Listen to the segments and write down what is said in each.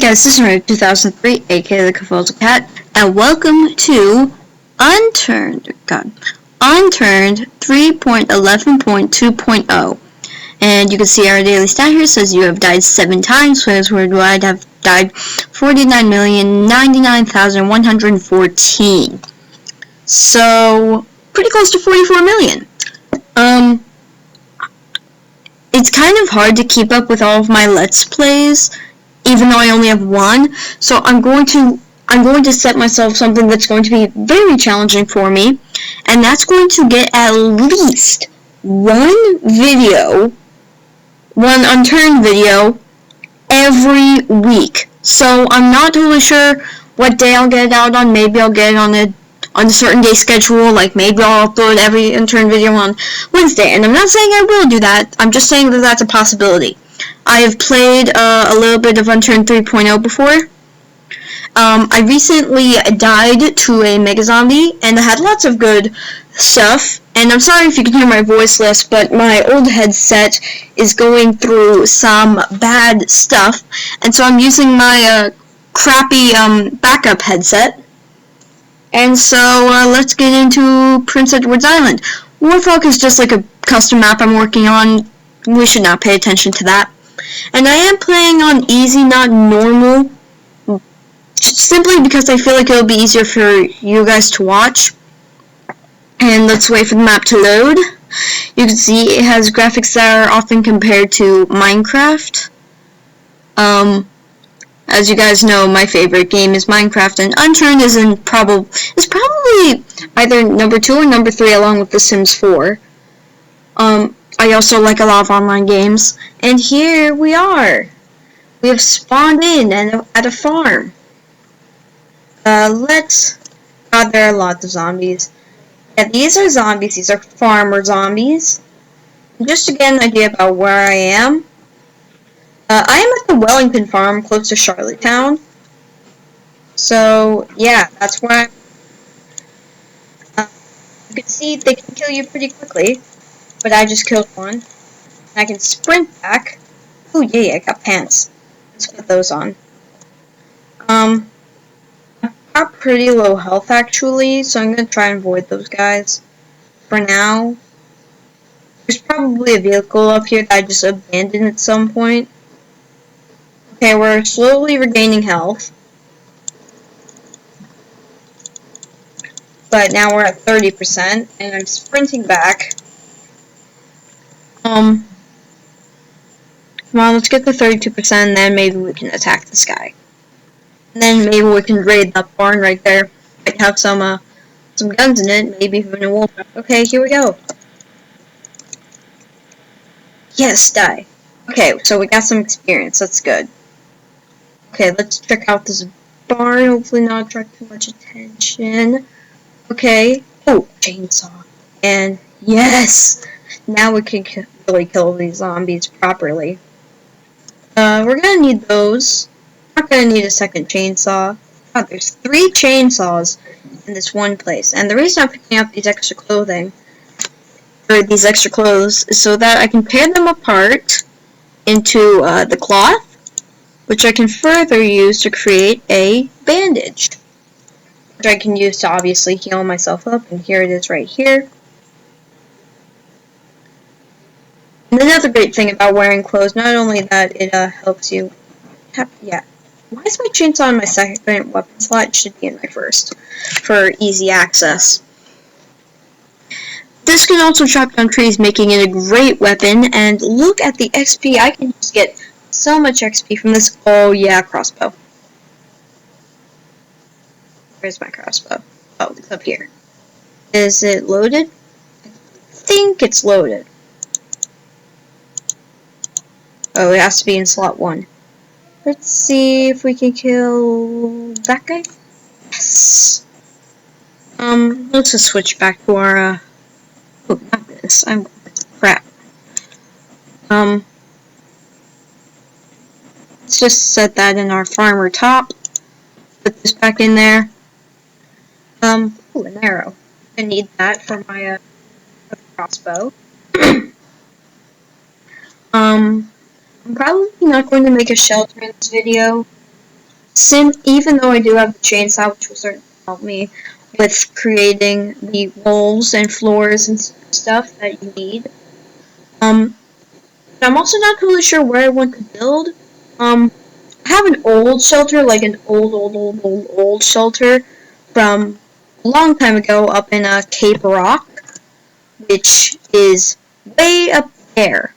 guys, this is Ray 2003, aka the Convulsive Cat, and welcome to Unturned 3.11.2.0. And you can see our daily stat here says you have died 7 times, whereas worldwide have died 49,099,114. So, pretty close to 44 million. It's kind of hard to keep up with all of my Let's Plays, even though I only have one, so I'm going to set myself something that's going to be very challenging for me, and that's going to get at least one Unturned video every week. So I'm not totally sure what day I'll get it out on. Maybe I'll get it on a certain day schedule, like maybe I'll upload every Unturned video on Wednesday, and I'm not saying I will do that, I'm just saying that that's a possibility. I have played a little bit of Unturned 3.0 before. I recently died to a mega zombie, and I had lots of good stuff, and I'm sorry if you can hear my voice less, but my old headset is going through some bad stuff, and so I'm using my crappy backup headset. And so let's get into Prince Edward's Island. Warthog is just like a custom map I'm working on. We should not pay attention to that. And I am playing on easy, not normal, simply because I feel like it'll be easier for you guys to watch. And let's wait for the map to load. You can see it has graphics that are often compared to Minecraft. As you guys know, my favorite game is Minecraft, and Unturned is probably either number 2 or number 3 along with The Sims 4. I also like a lot of online games, and here we are. We have spawned in at a farm. God, there are lots of zombies. Yeah, these are zombies. These are farmer zombies. And just to get an idea about where I am, I am at the Wellington farm close to Charlottetown. So, yeah, that's where you can see they can kill you pretty quickly. But I just killed one. I can sprint back. Oh, yeah, I got pants. Let's put those on. I've got pretty low health, actually, so I'm going to try and avoid those guys. For now, there's probably a vehicle up here that I just abandoned at some point. Okay, we're slowly regaining health. But now we're at 30%, and I'm sprinting back. Come on, let's get to 32%, and then maybe we can attack this guy. And then maybe we can raid that barn right there. Might have some guns in it, maybe even a wolf. Okay, here we go. Yes, die. Okay, so we got some experience, that's good. Okay, let's check out this barn, hopefully not attract too much attention. Okay, oh, chainsaw. And yes! Now we can really kill these zombies properly. We're gonna need those. Not gonna need a second chainsaw. God, there's 3 chainsaws in this one place. And the reason I'm picking up these extra clothes, is so that I can tear them apart into the cloth, which I can further use to create a bandage, which I can use to obviously heal myself up. And here it is right here. And another great thing about wearing clothes, not only that it helps you... Yeah. Why is my chainsaw in my second weapon slot? It should be in my first, for easy access. This can also chop down trees, making it a great weapon, and look at the XP. I can just get so much XP from this. Oh yeah, crossbow. Where's my crossbow? Oh, it's up here. Is it loaded? I think it's loaded. Oh, it has to be in slot 1. Let's see if we can kill that guy. Yes. Let's just switch back to our, oh, not this. Crap. Let's just set that in our farmer top. Put this back in there. Ooh, an arrow. I need that for my, crossbow. I'm probably not going to make a shelter in this video. Even though I do have the chainsaw, which will certainly help me with creating the walls and floors and stuff that you need. I'm also not totally sure where I want to build. I have an old shelter, like an old shelter from a long time ago up in Cape Rock, which is way up there.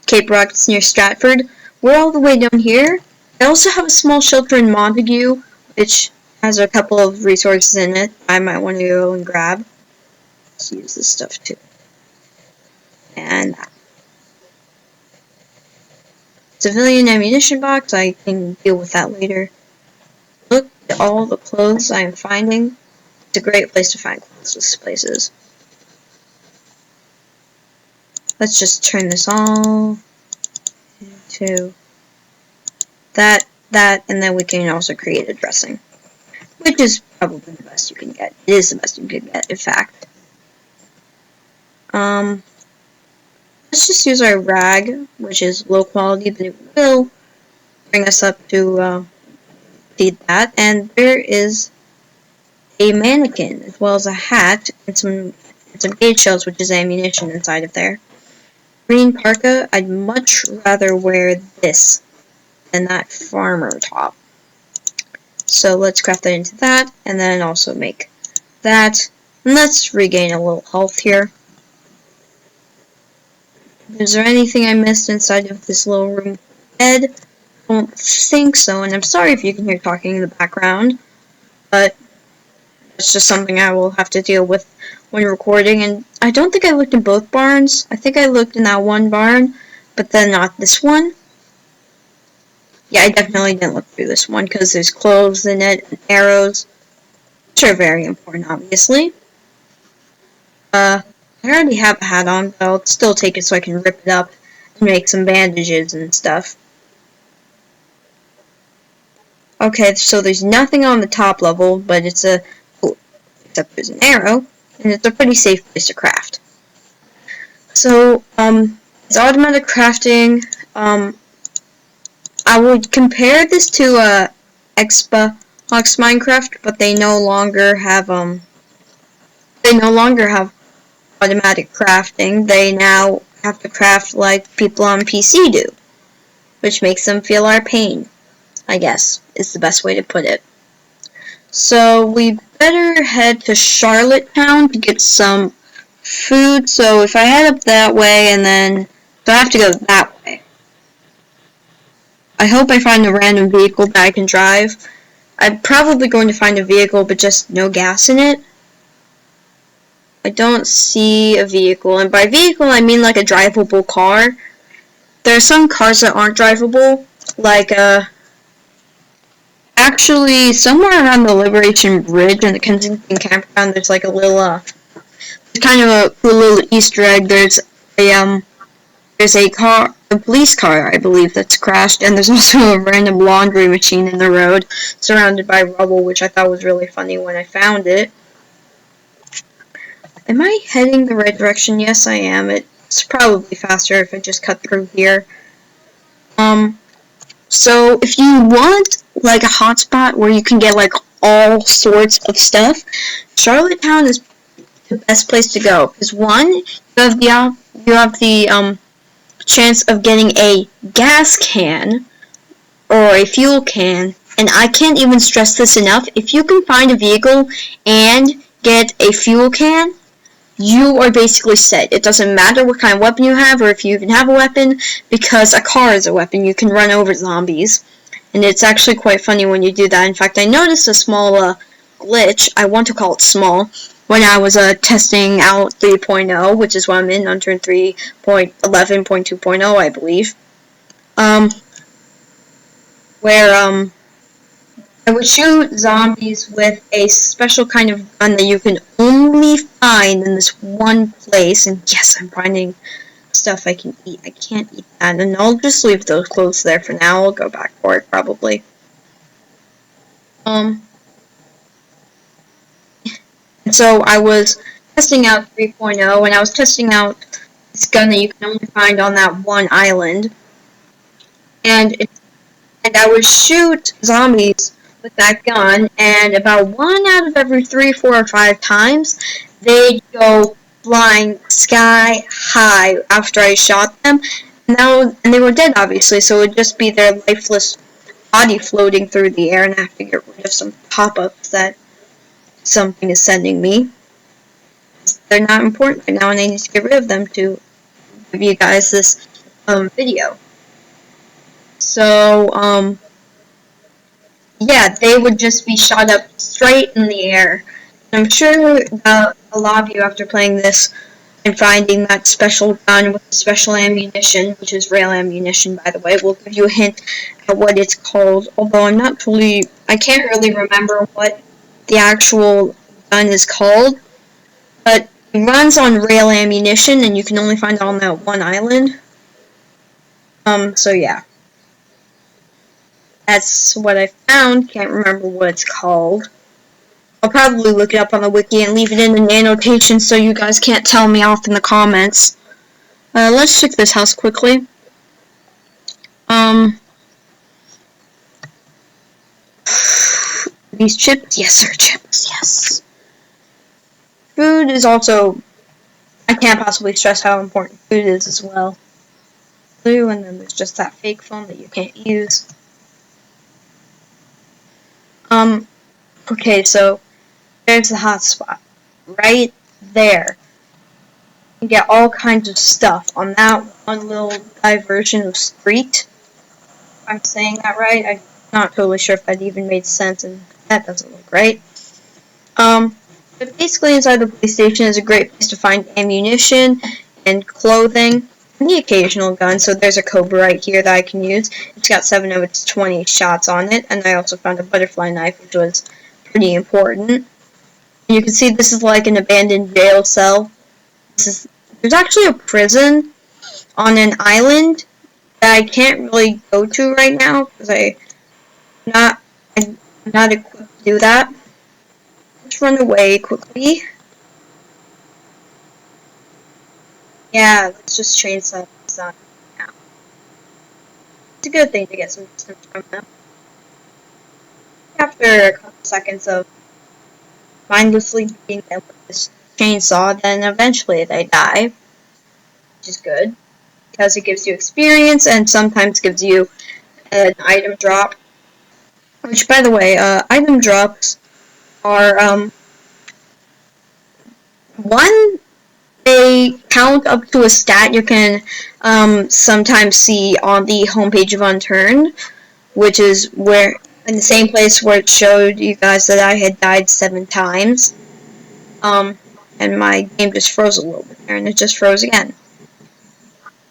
Cape Rock is near Stratford. We're all the way down here. I also have a small shelter in Montague, which has a couple of resources in it I might want to go and grab. Let's use this stuff too. And civilian ammunition box, I can deal with that later. Look at all the clothes I am finding. It's a great place to find clothes, this places. Let's just turn this all into that, and then we can also create a dressing. Which is probably the best you can get. It is the best you can get, in fact. Let's just use our rag, which is low quality, but it will bring us up to feed that. And there is a mannequin, as well as a hat, and some gauge shells, which is ammunition inside of there. Green parka, I'd much rather wear this than that farmer top. So let's craft that into that, and then also make that. And let's regain a little health here. Is there anything I missed inside of this little room bed? I don't think so, and I'm sorry if you can hear talking in the background, but it's just something I will have to deal with when recording. And I don't think I looked in both barns. I think I looked in that one barn, but then not this one. Yeah, I definitely didn't look through this one because there's clothes in it and arrows, which are very important, obviously. I already have a hat on, but I'll still take it so I can rip it up and make some bandages and stuff. Okay, so there's nothing on the top level, but it's except there's an arrow, and it's a pretty safe place to craft. So, it's automatic crafting. I would compare this to Xbox Minecraft, but they no longer have automatic crafting. They now have to craft like people on PC do, which makes them feel our pain, I guess, is the best way to put it. So we better head to Charlottetown to get some food. So if I head up that way and then, so I have to go that way. I hope I find a random vehicle that I can drive. I'm probably going to find a vehicle but just no gas in it. I don't see a vehicle, and by vehicle I mean like a drivable car. There are some cars that aren't drivable, like actually somewhere around the Liberation Bridge in the Kensington campground there's like a little kind of a cool little Easter egg. There's a car, a police car, I believe, that's crashed, and there's also a random laundry machine in the road surrounded by rubble, which I thought was really funny when I found it. Am I heading the right direction? Yes, I am. It's probably faster if I just cut through here. So if you want like a hotspot where you can get like all sorts of stuff, Charlottetown is the best place to go. Because one, you have the chance of getting a gas can or a fuel can, and I can't even stress this enough. If you can find a vehicle and get a fuel can, you are basically set. It doesn't matter what kind of weapon you have or if you even have a weapon, because a car is a weapon. You can run over zombies, and it's actually quite funny when you do that. In fact, I noticed a small glitch, I want to call it small, when I was testing out 3.0, which is what I'm in, Unturned 3.11.2.0, I believe, where I would shoot zombies with a special kind of gun that you can only find in this one place. And yes, I'm finding stuff I can eat. I can't eat that, and I'll just leave those clothes there for now. I'll go back for it, probably. And so I was testing out 3.0, and I was testing out this gun that you can only find on that one island. And and I would shoot zombies with that gun, and about 1 out of every 3, 4, or 5 times, they'd go flying sky high after I shot them, and they were dead, obviously, so it would just be their lifeless body floating through the air, and I have to get rid of some pop-ups that something is sending me. They're not important right now, and I need to get rid of them to give you guys this video. So, yeah, they would just be shot up straight in the air. I'm sure a lot of you, after playing this and finding that special gun with the special ammunition, which is rail ammunition, by the way, will give you a hint at what it's called, although I can't really remember what the actual gun is called, but it runs on rail ammunition, and you can only find it on that one island. So yeah. That's what I found. Can't remember what it's called. I'll probably look it up on the wiki and leave it in the annotations so you guys can't tell me off in the comments. Let's check this house quickly. These chips? Yes, sir, chips, yes. Food is also, I can't possibly stress how important food is as well. Blue, and then there's just that fake phone that you can't use. Okay, so there's the hotspot. Right there. You can get all kinds of stuff on that one little diversion of street. If I'm saying that right, I'm not totally sure if that even made sense, and that doesn't look right. But basically inside the police station is a great place to find ammunition and clothing, and the occasional gun. So there's a Cobra right here that I can use. It's got 7 of its 20 shots on it, and I also found a butterfly knife, which was pretty important. You can see this is like an abandoned jail cell. There's actually a prison on an island that I can't really go to right now because I'm not equipped to do that. Let's run away quickly. Yeah, let's just chainsaw this on now. It's a good thing to get some distance from them. After a couple seconds of mindlessly beating them with this chainsaw, then eventually they die, which is good because it gives you experience and sometimes gives you an item drop. Which, by the way, item drops are one, they count up to a stat you can sometimes see on the homepage of Unturned, which is where in the same place where it showed you guys that I had died 7 times. And my game just froze a little bit there, and it just froze again.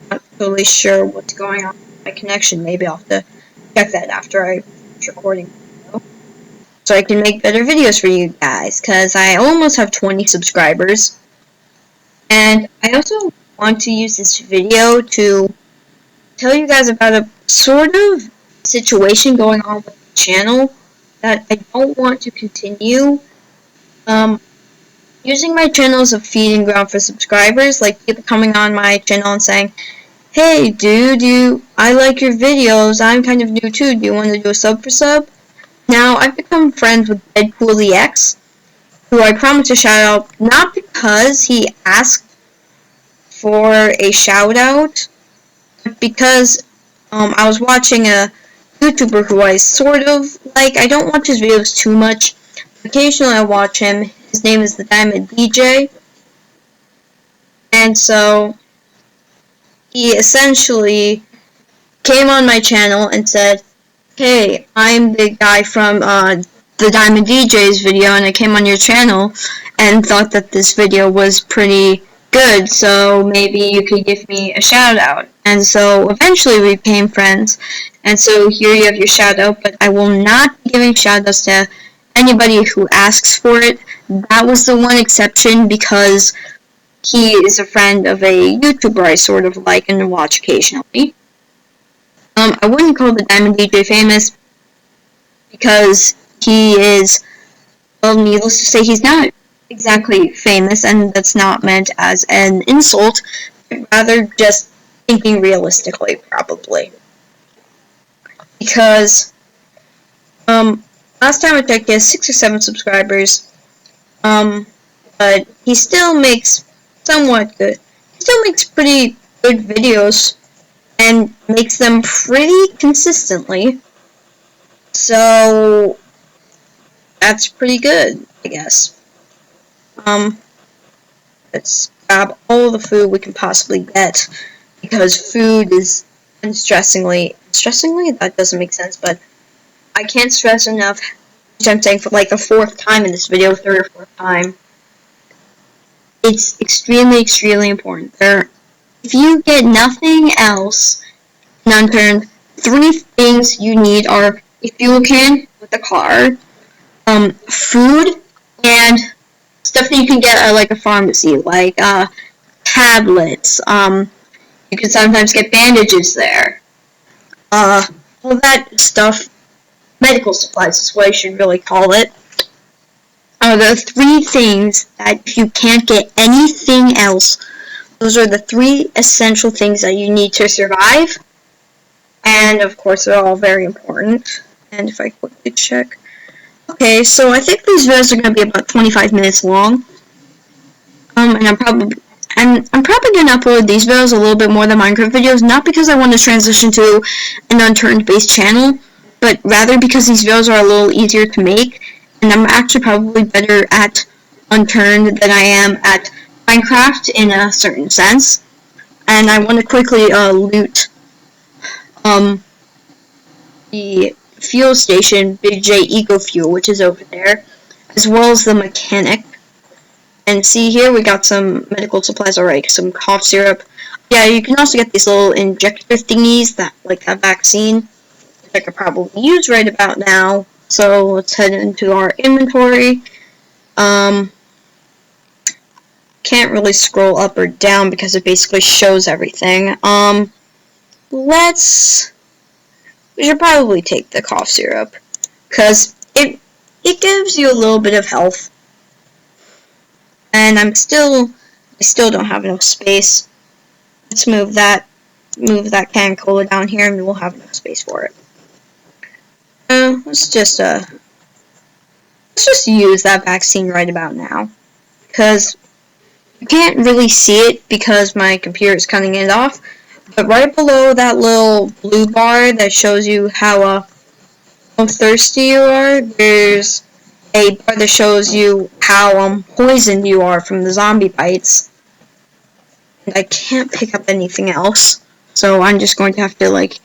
Not totally sure what's going on with my connection. Maybe I'll have to check that after I finish recording, so I can make better videos for you guys, because I almost have 20 subscribers. And I also want to use this video to tell you guys about a sort of situation going on with the channel that I don't want to continue. Using my channel as a feeding ground for subscribers, like people coming on my channel and saying, "Hey dude, I like your videos, I'm kind of new too, do you want to do a sub for sub?" Now, I've become friends with DeadpoolEX, who I promised to shout out, not because he asked for a shout out, but because I was watching a YouTuber who I sort of like. I don't watch his videos too much. Occasionally I watch him. His name is the Diamond DJ. And so he essentially came on my channel and said, "Hey, I'm the guy from the Diamond DJ's video, and I came on your channel and thought that this video was pretty good, so maybe you could give me a shout out." And so eventually we became friends, and so here you have your shout out, but I will not be giving shout outs to anybody who asks for it. That was the one exception because he is a friend of a YouTuber I sort of like and watch occasionally. I wouldn't call the Diamond DJ famous because he is, well, needless to say, he's not exactly famous, and that's not meant as an insult, but rather just thinking realistically, probably. because last time I checked, he has 6 or 7 subscribers. But he still makes somewhat good. He still makes pretty good videos and makes them pretty consistently. So that's pretty good, I guess. Let's grab all the food we can possibly get, because food is stressingly, that doesn't make sense, but I can't stress enough, which I'm saying for like the 4th time in this video, 3rd or 4th time. It's extremely, extremely important. If you get nothing else in Unturned, 3 things you need are a fuel can with a car, food, and stuff that you can get at like a pharmacy, like tablets. You can sometimes get bandages there. All that stuff, medical supplies is what I should really call it, are the 3 things that if you can't get anything else, those are the 3 essential things that you need to survive. And of course, they're all very important. And if I quickly check. Okay, so I think these videos are going to be about 25 minutes long. And I'm probably going to upload these videos a little bit more than Minecraft videos, not because I want to transition to an Unturned based channel, but rather because these videos are a little easier to make, and I'm actually probably better at Unturned than I am at Minecraft in a certain sense. And I want to quickly loot the fuel station, Big J Eco Fuel, which is over there, as well as the mechanic. And see here, we got some medical supplies already, some cough syrup. Yeah, you can also get these little injector thingies, that like a vaccine, which I could probably use right about now. So let's head into our inventory. Can't really scroll up or down because it basically shows everything. We should probably take the cough syrup, because it gives you a little bit of health. And I still don't have enough space. Let's move that can cola down here, and we'll have enough space for it. Let's just use that vaccine right about now, because you can't really see it because my computer is cutting it off. But right below that little blue bar that shows you how thirsty you are, there's a bar that shows you how poisoned you are from the zombie bites. And I can't pick up anything else, so I'm just going to have to like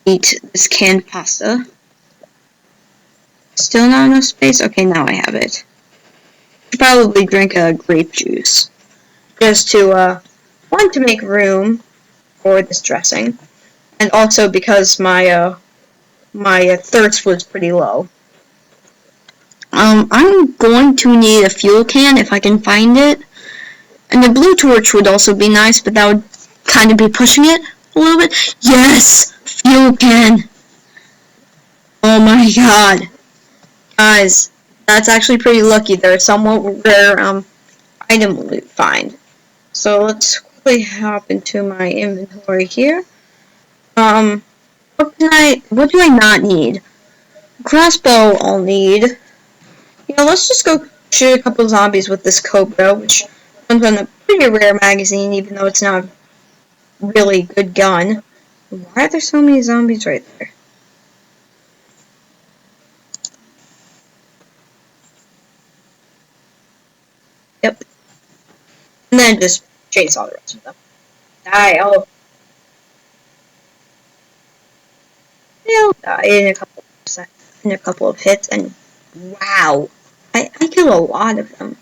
eat this canned pasta. Still not enough space? Okay, now I have it. I should probably drink grape juice, just to want to make room for this dressing, and also because my thirst was pretty low. I'm going to need a fuel can if I can find it, and the blue torch would also be nice, but that would kind of be pushing it a little bit. Yes, fuel can. Oh my god, guys, that's actually pretty lucky. There's somewhat rare item to find. So let's quickly hop into my inventory here. What do I not need? Crossbow I'll need. Let's just go shoot a couple zombies with this Cobra, which comes on a pretty rare magazine, even though it's not a really good gun. Why are there so many zombies right there? Yep. And then just chainsaw the rest of them. Die, oh. They'll die in a couple of hits, and wow. I kill a lot of them.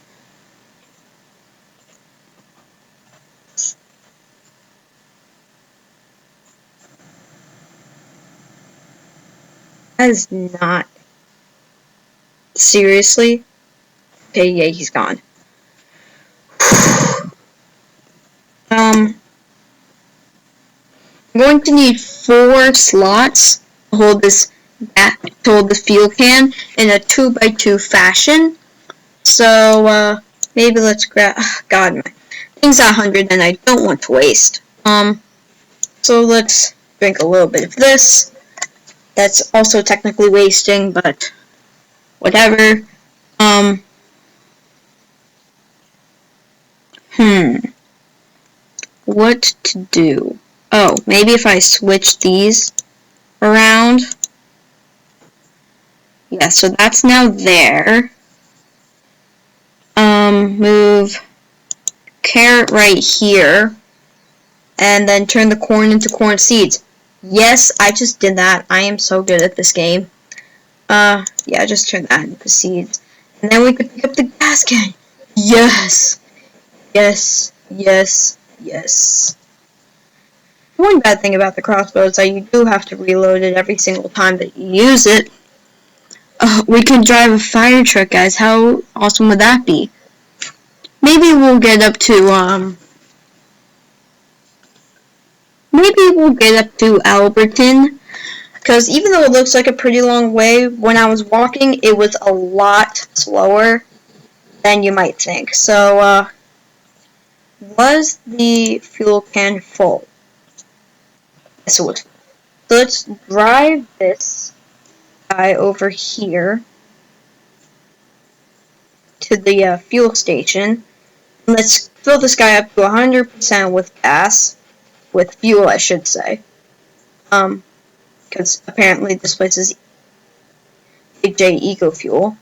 That is not... Seriously? Okay, yeah, he's gone. I'm going to need 4 slots to hold this fuel can in a 2x2 fashion. So maybe let's grab. God, my thing's at 100, and I don't want to waste. So let's drink a little bit of this. that's also technically wasting, but whatever. What to do? Oh, maybe if I switch these around. Yeah, so that's now there. Move carrot right here. And then turn the corn into corn seeds. Yes, I just did that. I am so good at this game. Yeah, just turn that into seeds. And then we could pick up the gas can. Yes! Yes, yes, yes. One bad thing about the crossbow is that you do have to reload it every single time that you use it. We could drive a fire truck, guys. How awesome would that be? Maybe we'll get up to, maybe we'll get up to Alberton. Because even though it looks like a pretty long way, when I was walking, it was a lot slower than you might think. So, was the fuel can full? Yes, it was. So let's drive this guy over here to the fuel station. Let's fill this guy up to 100% with gas. With fuel, I should say. Because apparently this place is J Eco Fuel.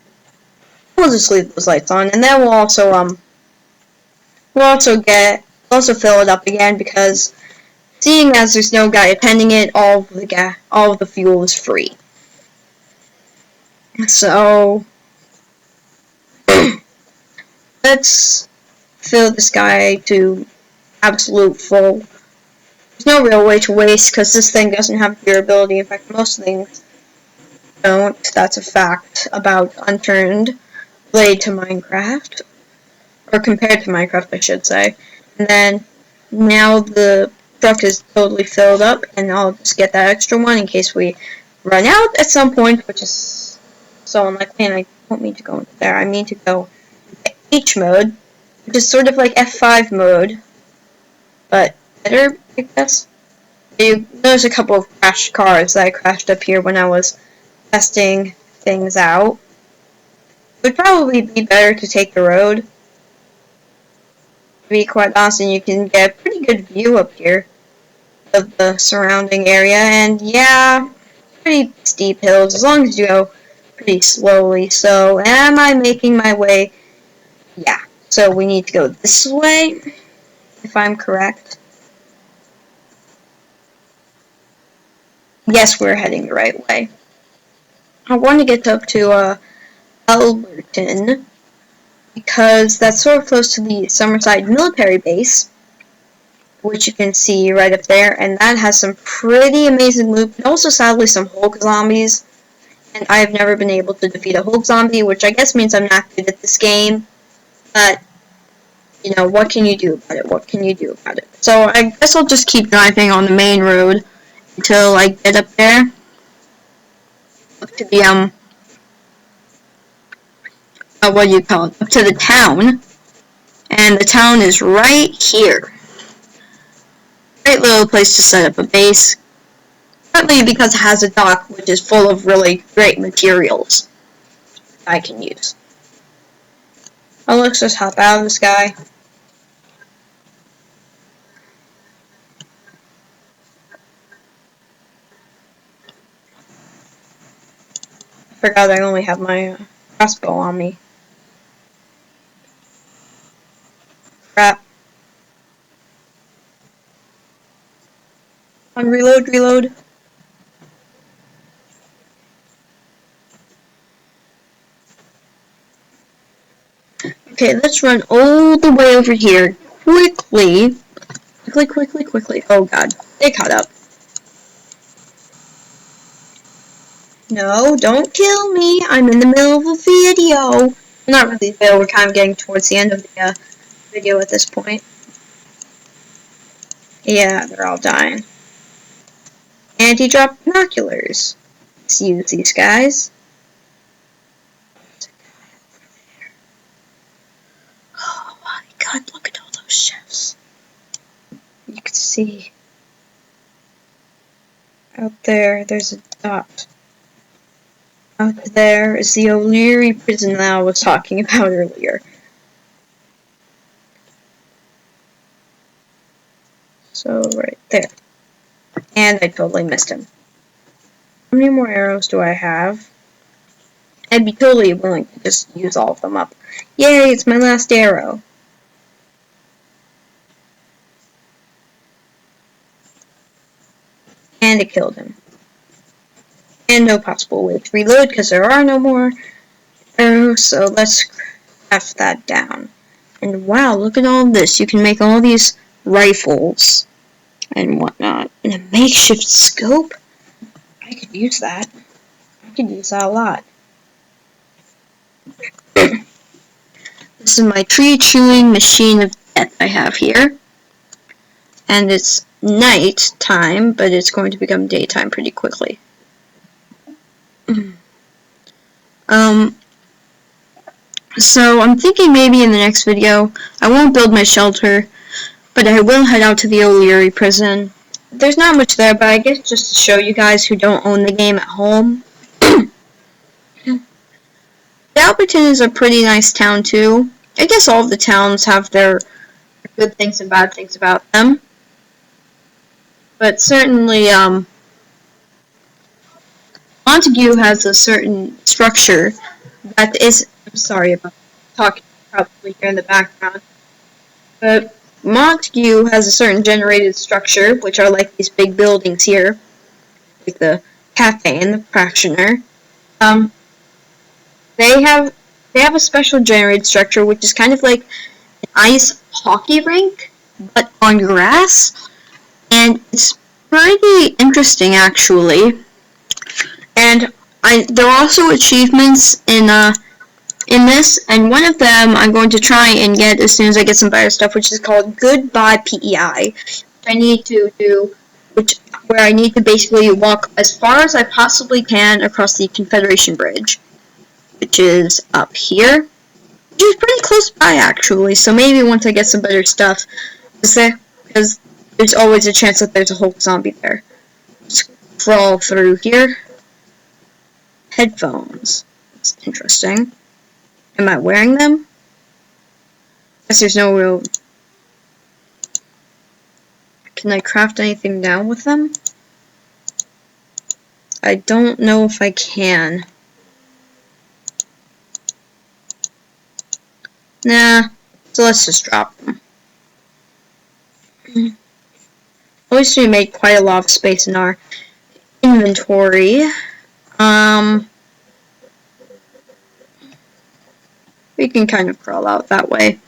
We'll just leave those lights on, and then we'll also fill it up again because seeing as there's no guy attending it, all of the fuel is free. So let's fill this guy to absolute full. There's no real way to waste because this thing doesn't have durability. In fact, most things don't. That's a fact about Unturned related to Minecraft. Or compared to Minecraft, I should say. And then, now the truck is totally filled up, and I'll just get that extra one in case we run out at some point, which is so unlikely, and I don't mean to go into there. I mean to go H mode, which is sort of like F5 mode, but better, I guess. There's a couple of crashed cars that I crashed up here when I was testing things out. It would probably be better to take the road, to be quite honest, and you can get a pretty good view up here of the surrounding area, and yeah, pretty steep hills, as long as you go pretty slowly. So, am I making my way? Yeah, so we need to go this way, if I'm correct. Yes, we're heading the right way. I want to get up to, Alberton, because that's sort of close to the Summerside military base, which you can see right up there, and that has some pretty amazing loot, but also sadly some Hulk zombies, and I've never been able to defeat a Hulk zombie, which I guess means I'm not good at this game, but, you know, what can you do about it? What can you do about it? So I guess I'll just keep driving on the main road until I get up there, up to the, what do you call it? Up to the town, and the town is right here. Great little place to set up a base, partly because it has a dock which is full of really great materials I can use. Oh, let's just hop out of the sky. I forgot I only have my crossbow on me. Crap. On reload, reload. Okay, let's run all the way over here quickly. Quickly. Oh god, they caught up. No, don't kill me. I'm in the middle of a video. Not really video, we're kind of getting towards the end of the video at this point. Yeah, they're all dying. Anti-drop binoculars. Let's use these guys. Oh my god, look at all those chefs. You can see out there's a dot. Out there is the O'Leary prison that I was talking about earlier. So, right there. And I totally missed him. How many more arrows do I have? I'd be totally willing to just use all of them up. Yay, it's my last arrow. And it killed him. And no possible way to reload because there are no more arrows, so let's craft that down. And wow, look at all this. You can make all these rifles and whatnot. And a makeshift scope? I could use that. I could use that a lot. This is my tree chewing machine of death I have here. And it's night time, but it's going to become daytime pretty quickly. So I'm thinking maybe in the next video, I won't build my shelter, but I will head out to the O'Leary prison. There's not much there, but I guess just to show you guys who don't own the game at home. Alberton is a pretty nice town too. I guess all of the towns have their good things and bad things about them. But certainly, Montague has a certain structure that is... I'm sorry about talking probably here in the background. But Montague has a certain generated structure, which are like these big buildings here. Like the cafe and the fractioner. They have a special generated structure, which is kind of like an ice hockey rink, but on grass. And it's pretty interesting, actually. And there are also achievements in this, and one of them I'm going to try and get as soon as I get some better stuff, which is called Goodbye PEI. I need to do, where I need to basically walk as far as I possibly can across the Confederation Bridge, which is up here, which is pretty close by actually. So maybe once I get some better stuff, because there's always a chance that there's a Hulk zombie there. Let's crawl through here. Headphones. That's interesting. Am I wearing them? Guess there's no real... Can I craft anything down with them? I don't know if I can. Nah, so let's just drop them. At least we made quite a lot of space in our inventory. We can kind of crawl out that way.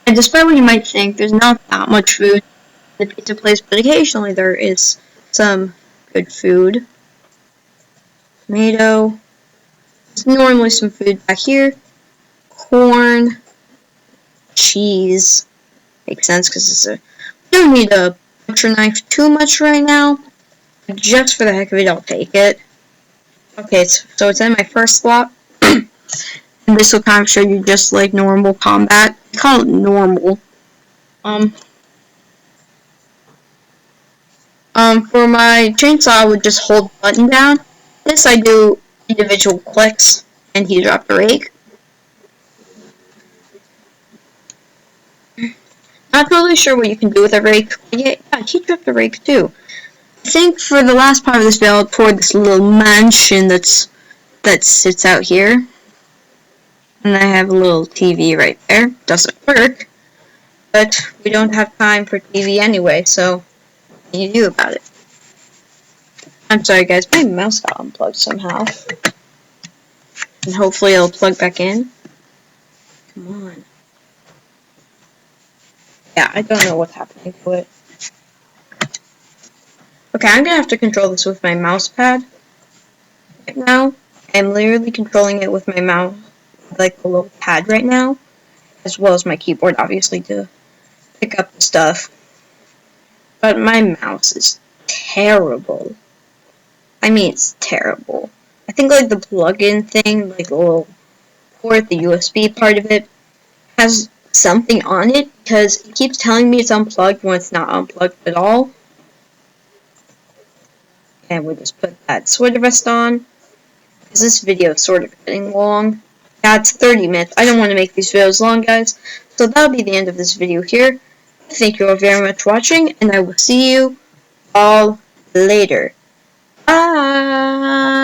And despite what you might think, there's not that much food in the pizza place, but occasionally there is some good food. Tomato. There's normally some food back here. Corn. Cheese. Makes sense because we don't need a butcher knife too much right now. Just for the heck of it, I'll take it. Okay, so it's in my first slot. And this will kind of show you just like normal combat. I call it normal. For my chainsaw, I would just hold the button down. This I do individual clicks, and he dropped the rake. Not totally sure what you can do with a rake. Yeah, he dropped the rake too. I think for the last part of this build, toward this little mansion that sits out here. And I have a little TV right there. Doesn't work. But we don't have time for TV anyway, so what can you do about it? I'm sorry guys, my mouse got unplugged somehow. And hopefully it'll plug back in. Come on. Yeah, I don't know what's happening to it. Okay, I'm gonna have to control this with my mouse pad. Right now, I'm literally controlling it with my mouse, like the little pad right now, as well as my keyboard, obviously, to pick up the stuff. But my mouse is terrible. I mean, it's terrible. I think, like, the plug-in thing, like, the little port, the USB part of it, has something on it, because it keeps telling me it's unplugged when it's not unplugged at all. And we'll just put that sweater vest on. Because this video is sort of getting long. Yeah, it's 30 minutes. I don't want to make these videos long, guys. So that'll be the end of this video here. Thank you all very much for watching, and I will see you all later. Bye!